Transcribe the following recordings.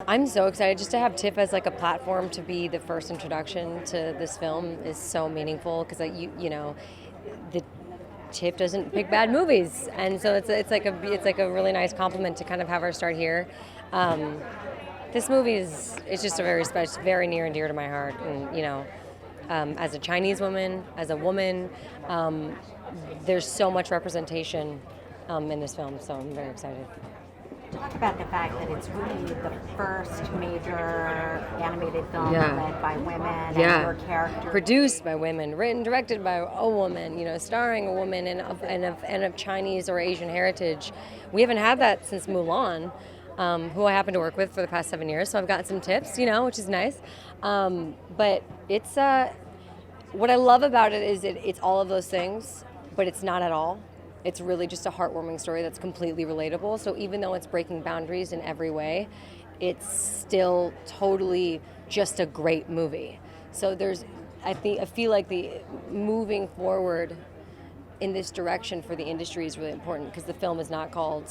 I'm so excited just to have TIFF as like a platform to be the first introduction to this film is so meaningful because the TIFF doesn't pick bad movies, and so it's like a really nice compliment to kind of have our start here. Um, this movie is it's just a very special, very near and dear to my heart, and as a Chinese woman, as a woman, um, there's so much representation in this film, so I'm very excited. Talk about the fact that it's really the first major animated film led by women and your character. Produced by women, written, directed by a woman, starring a woman and of Chinese or Asian heritage. We haven't had that since Mulan, who I happen to work with for the past 7 years, so I've got some tips, which is nice. But it's, what I love about it is it's all of those things, but it's not at all. It's really just a heartwarming story that's completely relatable. So even though it's breaking boundaries in every way, it's still totally just a great movie. So I feel like the moving forward in this direction for the industry is really important because the film is not called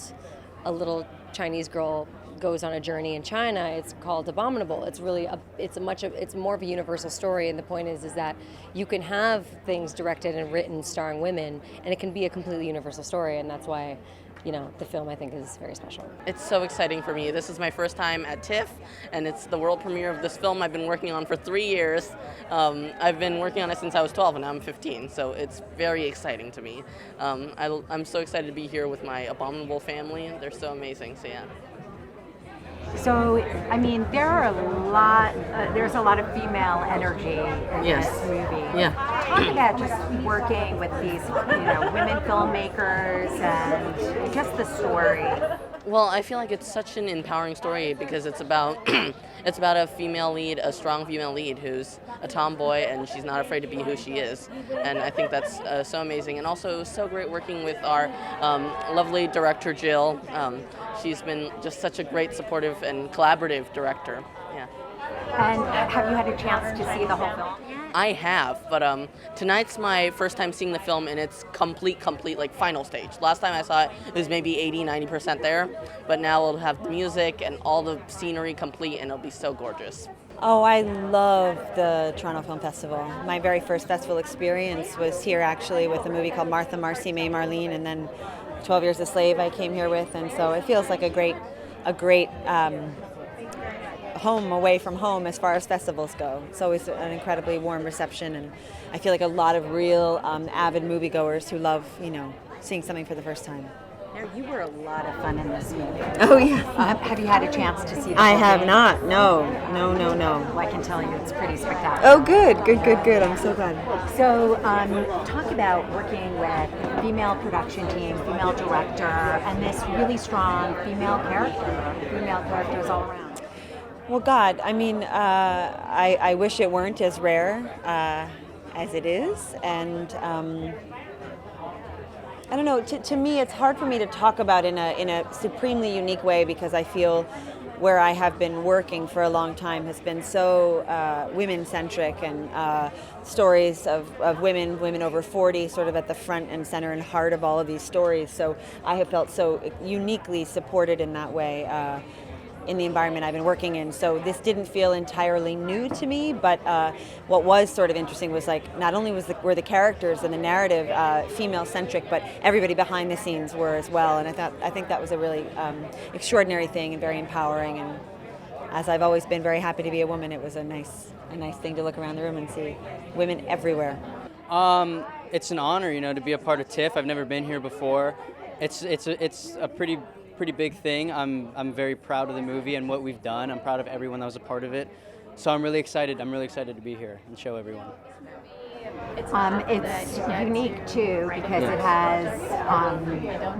A Little Chinese Girl Goes on a Journey in China. It's called Abominable. It's really it's more of a universal story, and the point is that you can have things directed and written starring women, and it can be a completely universal story, and that's why the film I think is very special. It's so exciting for me. This is my first time at TIFF, and it's the world premiere of this film I've been working on for 3 years. I've been working on it since I was 12, and now I'm 15, so it's very exciting to me. I'm so excited to be here with my Abominable family. They're so amazing, so yeah. So, I mean, there's a lot of female energy in this movie. Yeah. Talk about just working with these, women filmmakers and just the story. Well, I feel like it's such an empowering story because it's about it's about a female lead, a strong female lead who's a tomboy and she's not afraid to be who she is, and I think that's so amazing. And also so great working with our lovely director Jill. She's been just such a great, supportive, and collaborative director. Yeah. And have you had a chance to see the whole film? I have, but tonight's my first time seeing the film in its complete, like final stage. Last time I saw it, it was maybe 80-90% there, but now it'll have the music and all the scenery complete, and it'll be so gorgeous. Oh, I love the Toronto Film Festival. My very first festival experience was here actually with a movie called Martha, Marcy, May, Marlene, and then 12 Years a Slave I came here with, and so it feels like a great home away from home as far as festivals go. It's always an incredibly warm reception, and I feel like a lot of real avid moviegoers who love, seeing something for the first time. Now, you were a lot of fun in this movie. Oh, yeah. Have you had a chance to see the I whole have thing? not. No. Well, I can tell you it's pretty spectacular. Oh, good. I'm so glad. So, talk about working with female production team, female director, and this really strong female characters all around. Well, God, I mean, I wish it weren't as rare as it is, and I don't know. To me, it's hard for me to talk about in a supremely unique way because I feel where I have been working for a long time has been so women-centric, and stories of women over 40 sort of at the front and center and heart of all of these stories. So I have felt so uniquely supported in that way in the environment I've been working in. So this didn't feel entirely new to me, but what was sort of interesting was like not only were the characters and the narrative female-centric, but everybody behind the scenes were as well. And I think that was a really extraordinary thing and very empowering. And as I've always been very happy to be a woman, it was a nice thing to look around the room and see women everywhere. It's an honor, to be a part of TIFF. I've never been here before. It's a pretty big thing. I'm very proud of the movie and what we've done. I'm proud of everyone that was a part of it. So I'm really excited. I'm really excited to be here and show everyone. It's unique too because it has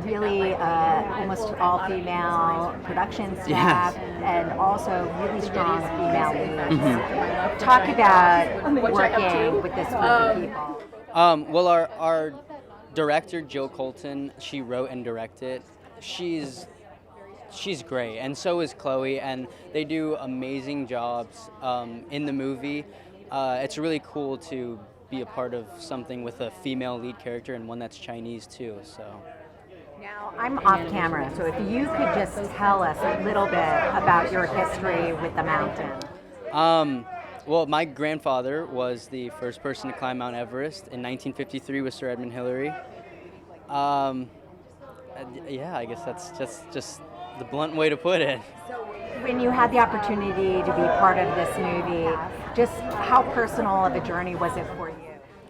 really almost all female production staff and also really strong female leads. Mm-hmm. Talk about working with this group of people. Well, our director Jill Culton, she wrote and directed. She's great, and so is Chloe, and they do amazing jobs in the movie. It's really cool to be a part of something with a female lead character and one that's Chinese too. So Now, I'm off camera, so if you could just tell us a little bit about your history with the mountain. Well, my grandfather was the first person to climb Mount Everest in 1953 with Sir Edmund Hillary. Yeah, I guess that's just the blunt way to put it. When you had the opportunity to be part of this movie, just how personal of a journey was it for you?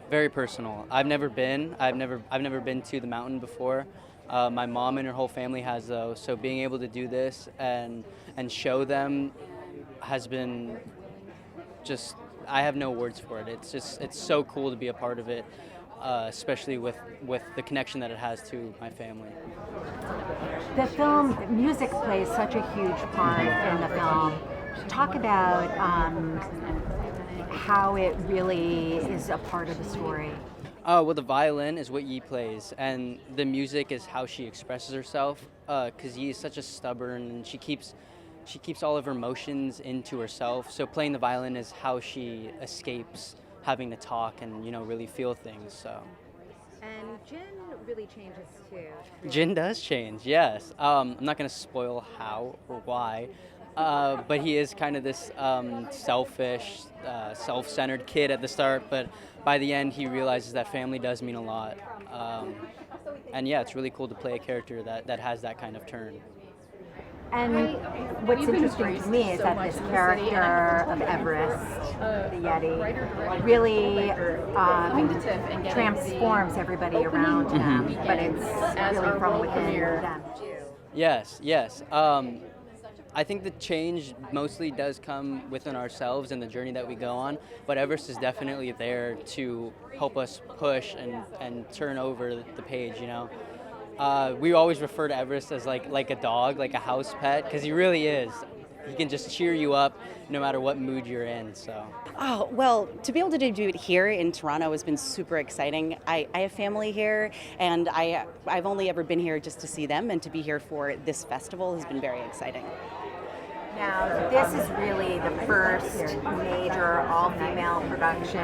Very personal. I've never been to the mountain before. My mom and her whole family has though, so being able to do this and show them has been just, I have no words for it. It's so cool to be a part of it, especially with the connection that it has to my family. The film, music plays such a huge part in the film. Talk about how it really is a part of the story. Well, the violin is what Yi plays, and the music is how she expresses herself. Because Yi is such a stubborn, and she keeps all of her emotions into herself. So playing the violin is how she escapes having to talk and really feel things. So. And Jin really changes too. Jin does change, yes. I'm not going to spoil how or why, but he is kind of this selfish, self-centered kid at the start, but by the end he realizes that family does mean a lot. And yeah, it's really cool to play a character that has that kind of turn. And what's interesting to me is that this character of Everest, the Yeti, really transforms everybody around him, but it's really from within them too. Yes. I think the change mostly does come within ourselves and the journey that we go on, but Everest is definitely there to help us push and turn over the page, We always refer to Everest as like a dog, like a house pet, because he really is. He can just cheer you up no matter what mood you're in. So. Oh, well, to be able to do it here in Toronto has been super exciting. I have family here, and I've only ever been here just to see them, and to be here for this festival has been very exciting. Now, this is really the first major all-female production.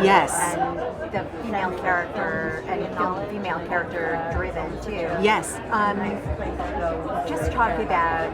Yes. And the female character, and female character driven too. Yes. Just talk about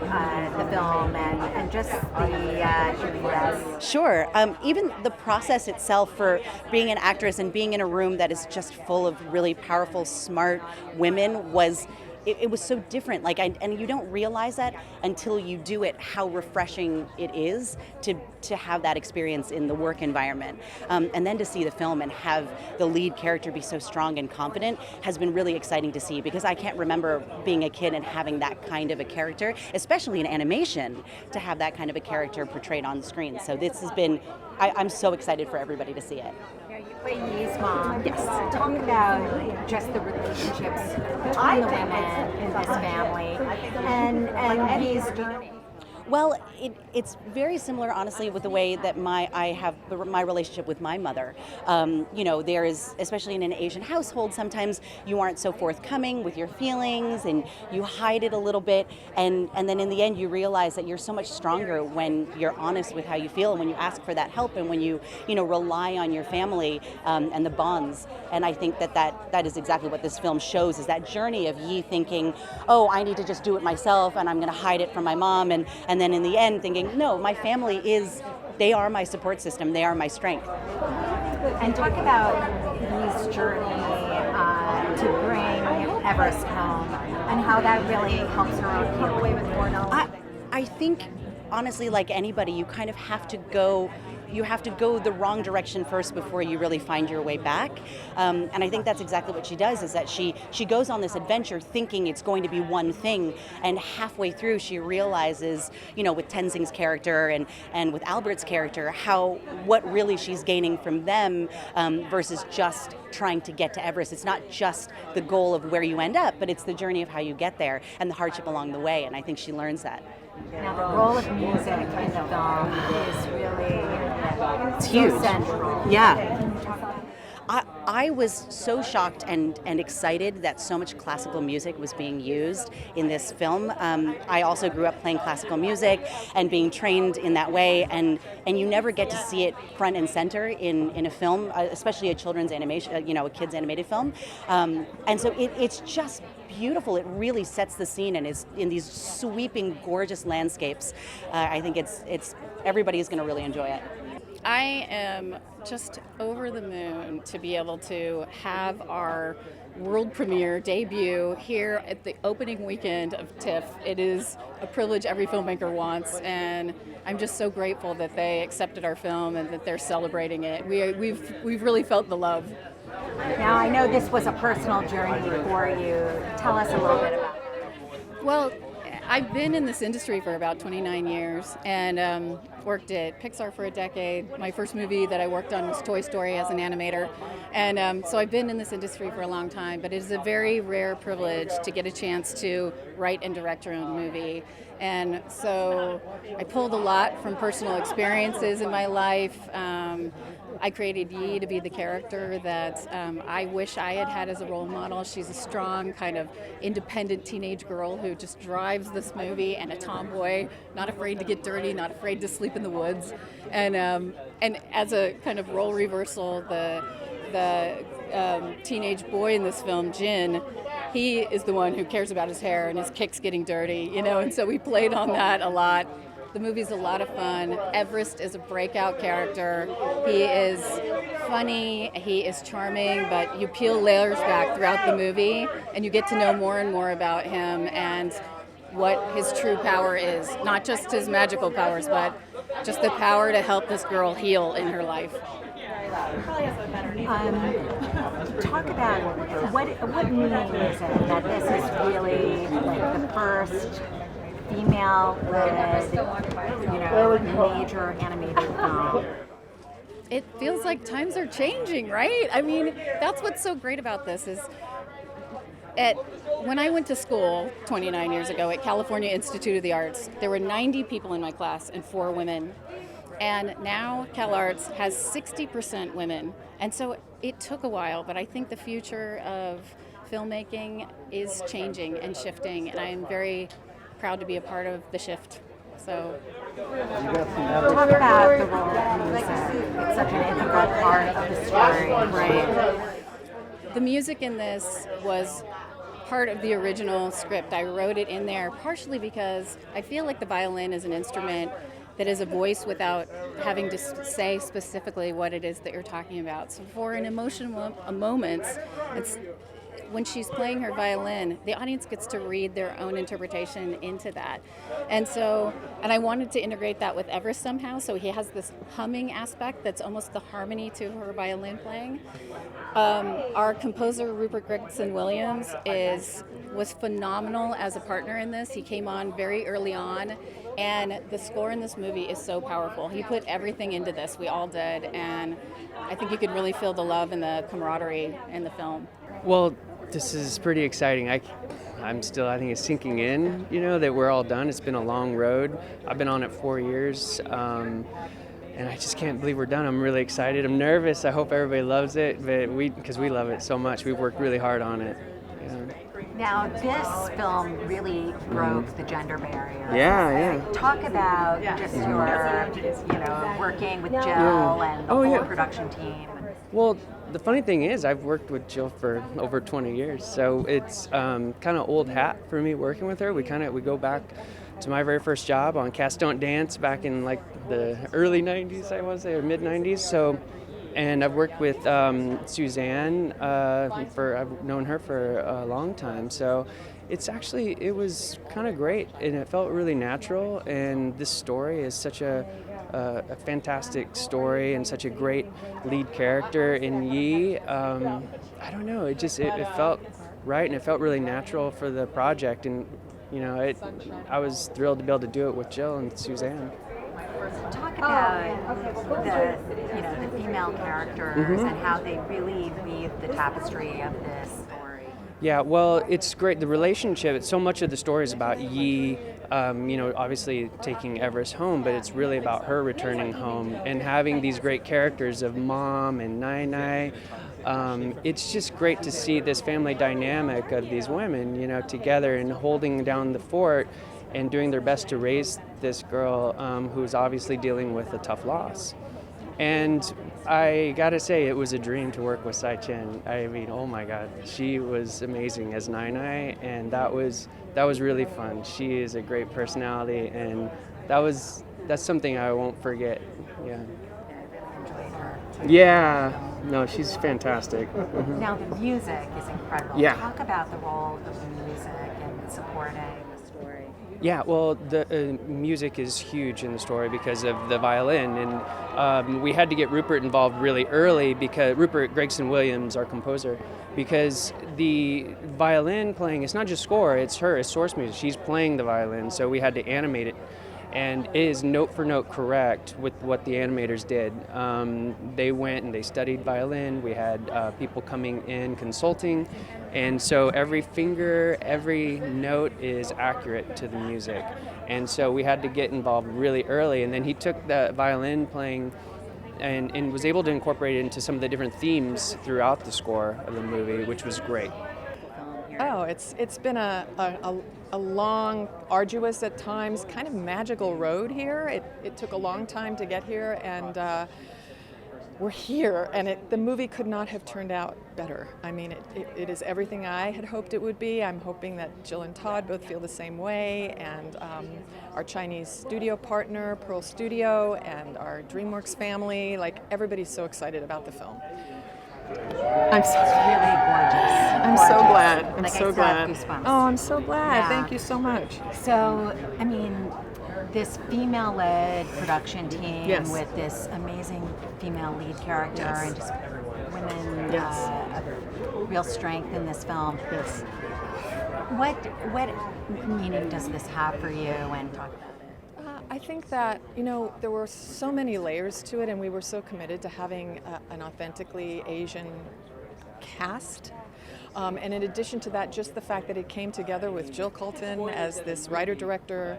the film and just the yes. Sure. Even the process itself for being an actress and being in a room that is just full of really powerful, smart women was... It was so different, and you don't realize that until you do it, how refreshing it is to have that experience in the work environment. And then to see the film and have the lead character be so strong and confident has been really exciting to see, because I can't remember being a kid and having that kind of a character, especially in animation, to have that kind of a character portrayed on the screen. So this has been, I'm so excited for everybody to see it. Play Yi's mom. Yes. Talk about just the relationships between the women in this family and Yi's journey. Well, it's very similar, honestly, with the way that I have my relationship with my mother. There is, especially in an Asian household, sometimes you aren't so forthcoming with your feelings and you hide it a little bit, and then in the end you realize that you're so much stronger when you're honest with how you feel and when you ask for that help and when you rely on your family and the bonds. And I think that is exactly what this film shows, is that journey of Yi thinking, oh, I need to just do it myself and I'm going to hide it from my mom, and then in the end thinking, no, my family they are my support system, they are my strength. And talk about Yi's journey to bring Everest home and how that really helps her come away with more knowledge. I think, honestly, like anybody, you kind of have to go the wrong direction first before you really find your way back. And I think that's exactly what she does, is that she goes on this adventure thinking it's going to be one thing, and halfway through she realizes, with Tenzing's character and with Albert's character, what really she's gaining from them versus just trying to get to Everest. It's not just the goal of where you end up, but it's the journey of how you get there and the hardship along the way, and I think she learns that. Now, the role of music in the film is really it's huge. central. Yeah. I was so shocked and excited that so much classical music was being used in this film. I also grew up playing classical music and being trained in that way, and you never get to see it front and center in a film, especially a children's animation, a kid's animated film. And so it's just beautiful. It really sets the scene and is in these sweeping, gorgeous landscapes. I think it's everybody's going to really enjoy it. I am just over the moon to be able to have our world premiere debut here at the opening weekend of TIFF. It is a privilege every filmmaker wants, and I'm just so grateful that they accepted our film and that they're celebrating it. We've really felt the love. Now, I know this was a personal journey for you. Tell us a little bit about it. Well, I've been in this industry for about 29 years and worked at Pixar for a decade. My first movie that I worked on was Toy Story as an animator. And so I've been in this industry for a long time, but it is a very rare privilege to get a chance to write and direct your own movie. And so I pulled a lot from personal experiences in my life. I created Yi to be the character that I wish I had had as a role model. She's a strong, kind of independent teenage girl who just drives this movie, and a tomboy, not afraid to get dirty, not afraid to sleep in the woods. And as a kind of role reversal, the teenage boy in this film, Jin, he is the one who cares about his hair and his kicks getting dirty, and so we played on that a lot. The movie's a lot of fun. Everest is a breakout character. He is funny, he is charming, but you peel layers back throughout the movie and you get to know more and more about him and what his true power is. Not just his magical powers, but just the power to help this girl heal in her life. Talk about what meaning is it that this is really like the first female-led, major animated film. It feels like times are changing, right? I mean, that's what's so great about this is when I went to school 29 years ago at California Institute of the Arts, there were 90 people in my class and 4 women. And now CalArts has 60% women. And so it took a while, but I think the future of filmmaking is changing and shifting, and I am very proud to be a part of the shift. So, talk about the role of music. It's such an integral part of the story, right? The music in this was part of the original script. I wrote it in there partially because I feel like the violin is an instrument that is a voice without having to say specifically what it is that you're talking about. So for an emotional moments, it's when she's playing her violin, the audience gets to read their own interpretation into that. And I wanted to integrate that with Everest somehow, so he has this humming aspect that's almost the harmony to her violin playing. Our composer, Rupert Gregson-Williams, was phenomenal as a partner in this. He came on very early on, and the score in this movie is so powerful. He put everything into this, we all did, and I think you could really feel the love and the camaraderie in the film. Well, this is pretty exciting. I think it's sinking in, that we're all done. It's been a long road. I've been on it 4 years, and I just can't believe we're done. I'm really excited. I'm nervous. I hope everybody loves it, but because we love it so much. We've worked really hard on it. Now, this film really broke the gender barrier. Yeah. Talk about just your, working with Jill and the whole production team. Well, the funny thing is, I've worked with Jill for over 20 years, so it's kind of old hat for me working with her. We go back to my very first job on Cast Don't Dance back in like the early 90s, I want to say, or mid 90s. So, and I've worked with Suzanne I've known her for a long time. So it was kind of great, and it felt really natural. And this story is such a fantastic story and such a great lead character in Yi. I don't know, it felt right, and it felt really natural for the project, and I was thrilled to be able to do it with Jill and Suzanne. Talk about the female characters and how they really weave the tapestry of this story. Yeah, well, it's great. The relationship, so much of the story is about Yi, obviously taking Everest home, but it's really about her returning home and having these great characters of Mom and Nai Nai. It's just great to see this family dynamic of these women, together and holding down the fort and doing their best to raise this girl who's obviously dealing with a tough loss. And I gotta say, it was a dream to work with Tsai Chen. I mean, oh my God, she was amazing as Nai Nai, and that was really fun. She is a great personality, and that's something I won't forget. Yeah. Yeah. No, she's fantastic. Mm-hmm. Now the music is incredible. Yeah. Talk about the role of the music and supporting the story. Yeah, well, the music is huge in the story because of the violin, and we had to get Rupert involved really early because Rupert Gregson Williams, our composer, because the violin playing, it's not just score, it's source music. She's playing the violin, so we had to animate it. And it is note for note correct with what the animators did. They went and they studied violin. We had people coming in consulting. And so every finger, every note is accurate to the music. And so we had to get involved really early. And then he took the violin playing and was able to incorporate it into some of the different themes throughout the score of the movie, which was great. Oh, it's been a long, arduous at times, kind of magical road here. It took a long time to get here, and we're here, and the movie could not have turned out better. I mean, it is everything I had hoped it would be. I'm hoping that Jill and Todd both feel the same way, and our Chinese studio partner, Pearl Studio, and our DreamWorks family, like everybody's so excited about the film. I'm so really gorgeous. I'm so glad. I'm like so I glad. Got goosebumps. Oh, I'm so glad. Yeah. Thank you so much. So, I mean, this female-led production team Yes. with this amazing female lead character Yes. and just women Yes. of real strength in this film. Yes. What meaning does this have for you? And talk about it. I think that, there were so many layers to it, and we were so committed to having an authentically Asian cast. And in addition to that, just the fact that it came together with Jill Culton as this writer-director,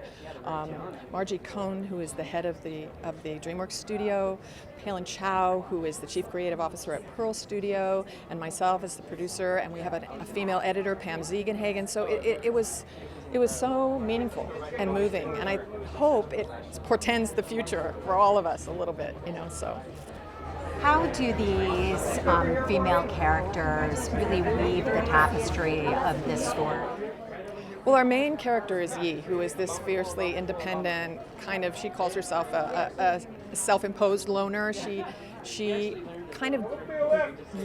Margie Cohn, who is the head of the DreamWorks studio, Palin Chow, who is the chief creative officer at Pearl Studio, and myself as the producer, and we have a female editor, Pam Ziegenhagen. So it was so meaningful and moving, and I hope it portends the future for all of us a little bit, so. How do these female characters really weave the tapestry of this story? Well, our main character is Yi, who is this fiercely independent she calls herself a self-imposed loner. She kind of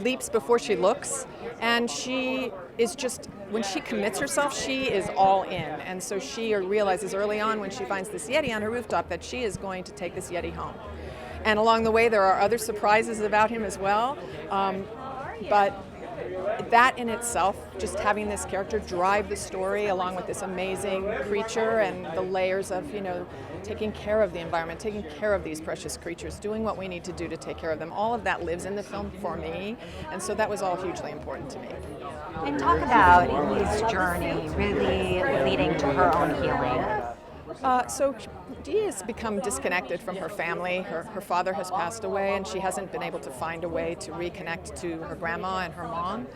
leaps before she looks, and she is just, when she commits herself, she is all in. And so she realizes early on when she finds this Yeti on her rooftop that she is going to take this Yeti home. And along the way, there are other surprises about him as well. But that in itself, just having this character drive the story along with this amazing creature and the layers of, taking care of the environment, taking care of these precious creatures, doing what we need to do to take care of them. All of that lives in the film for me. And so that was all hugely important to me. And talk about Yi's journey really leading to her own healing. So Dee has become disconnected from her family. Her father has passed away, and she hasn't been able to find a way to reconnect to her grandma and her mom.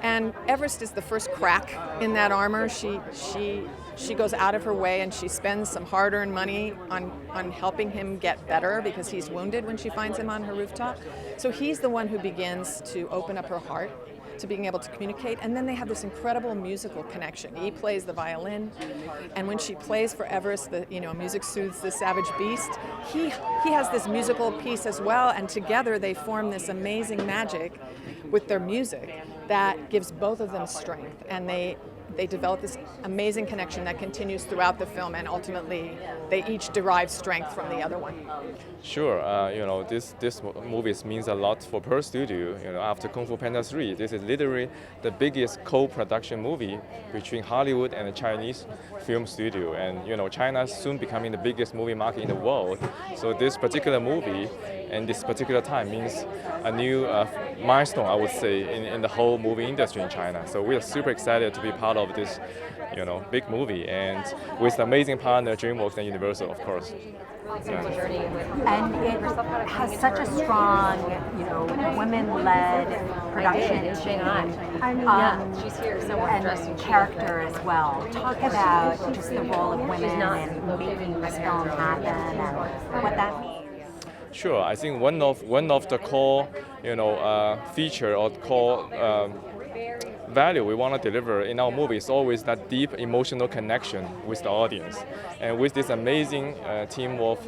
And Everest is the first crack in that armor. She goes out of her way, and she spends some hard-earned money on helping him get better because he's wounded when she finds him on her rooftop. So he's the one who begins to open up her heart to being able to communicate, and then they have this incredible musical connection. He plays the violin, and when she plays for Everest, music soothes the savage beast. He has this musical piece as well, and together they form this amazing magic with their music that gives both of them strength, and they develop this amazing connection that continues throughout the film, and ultimately they each derive strength from the other one. Sure, this movie means a lot for Pearl Studio. After Kung Fu Panda 3, this is literally the biggest co-production movie between Hollywood and the Chinese film studio. And China is soon becoming the biggest movie market in the world. So this particular movie and this particular time means a new milestone, I would say, in the whole movie industry in China. So we are super excited to be part of of this, big movie, and with amazing partner DreamWorks and Universal, of course. And it has such a strong, women-led production in Shanghai. She's here somewhere and character as well. Talk about just the role of women in making this film happen and what that means. Sure, I think one of the core, feature or core value we want to deliver in our movie is always that deep emotional connection with the audience, and with this amazing team of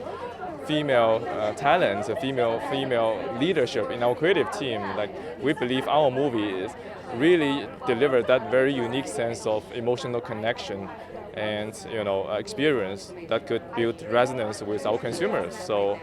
female talents, female leadership in our creative team, like we believe our movie is really deliver that very unique sense of emotional connection and experience that could build resonance with our consumers. So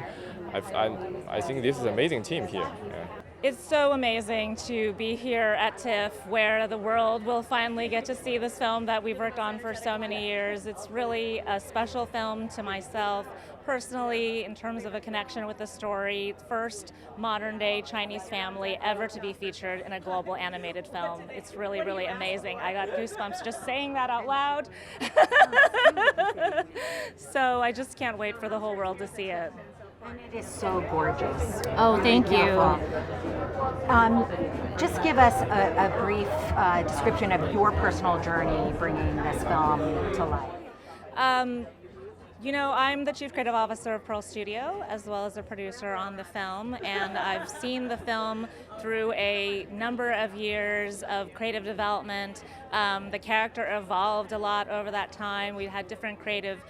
I think this is an amazing team here. Yeah. It's so amazing to be here at TIFF, where the world will finally get to see this film that we've worked on for so many years. It's really a special film to myself personally in terms of a connection with the story. First modern-day Chinese family ever to be featured in a global animated film. It's really, really amazing. I got goosebumps just saying that out loud. So I just can't wait for the whole world to see it. And it is so gorgeous. Oh, thank you. Just give us a brief description of your personal journey bringing this film to life. I'm the Chief Creative Officer of Pearl Studio, as well as a producer on the film, and I've seen the film through a number of years of creative development. The character evolved a lot over that time. We had different creative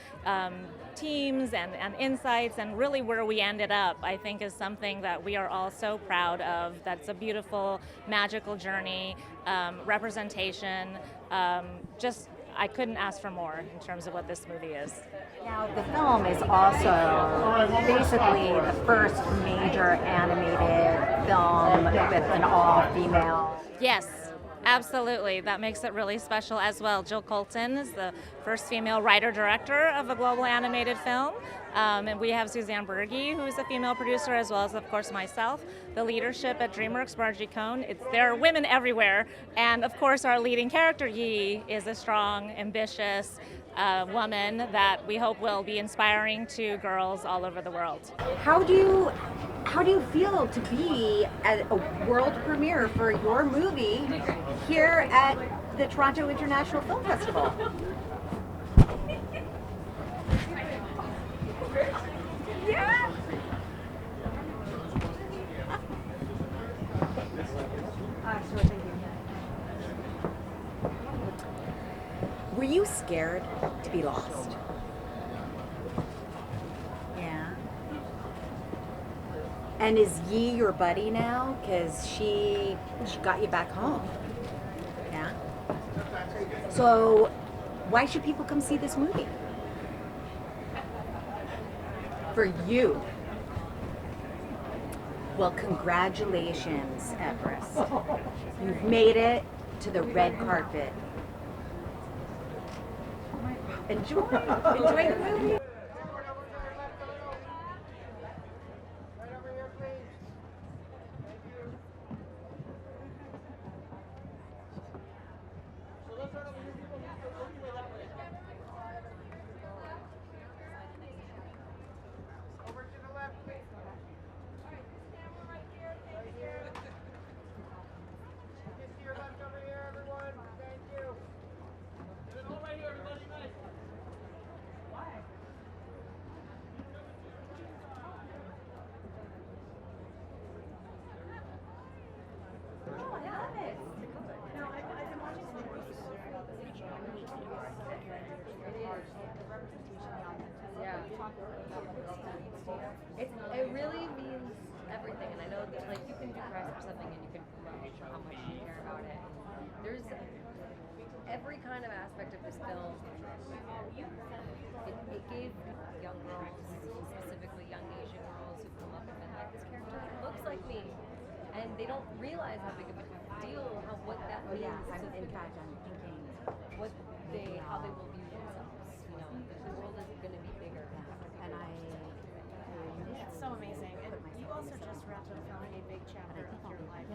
teams and insights, and really where we ended up, I think, is something that we are all so proud of. That's a beautiful, magical journey, representation, I couldn't ask for more in terms of what this movie is. Now, the film is also basically the first major animated film with an all-female. Yes, absolutely. That makes it really special as well. Jill Culton is the first female writer-director of a global animated film. And we have Suzanne Berge, who is a female producer, as well as, of course, myself. The leadership at DreamWorks, Margie Cohn, there are women everywhere. And, of course, our leading character, Yi, is a strong, ambitious woman that we hope will be inspiring to girls all over the world. How do you feel to be at a world premiere for your movie here at the Toronto International Film Festival? Yeah. Sure, thank you. Were you scared to be lost? Yeah. And is Yi your buddy now? Because she got you back home. Yeah. So why should people come see this movie? For you. Well, congratulations, Everest. You've made it to the red carpet. Enjoy the movie. It really means everything, and I know that you can do press for something and you can promote how much you care about it. There's every kind of aspect of this film. It gave young girls, specifically young Asian girls, who come up and been like, this character looks like me, and they don't realize how big of a deal, what that means. I'm thinking how they will view themselves. The world is going to be bigger. And It's so amazing. And you also just wrapped up a big chapter of your life.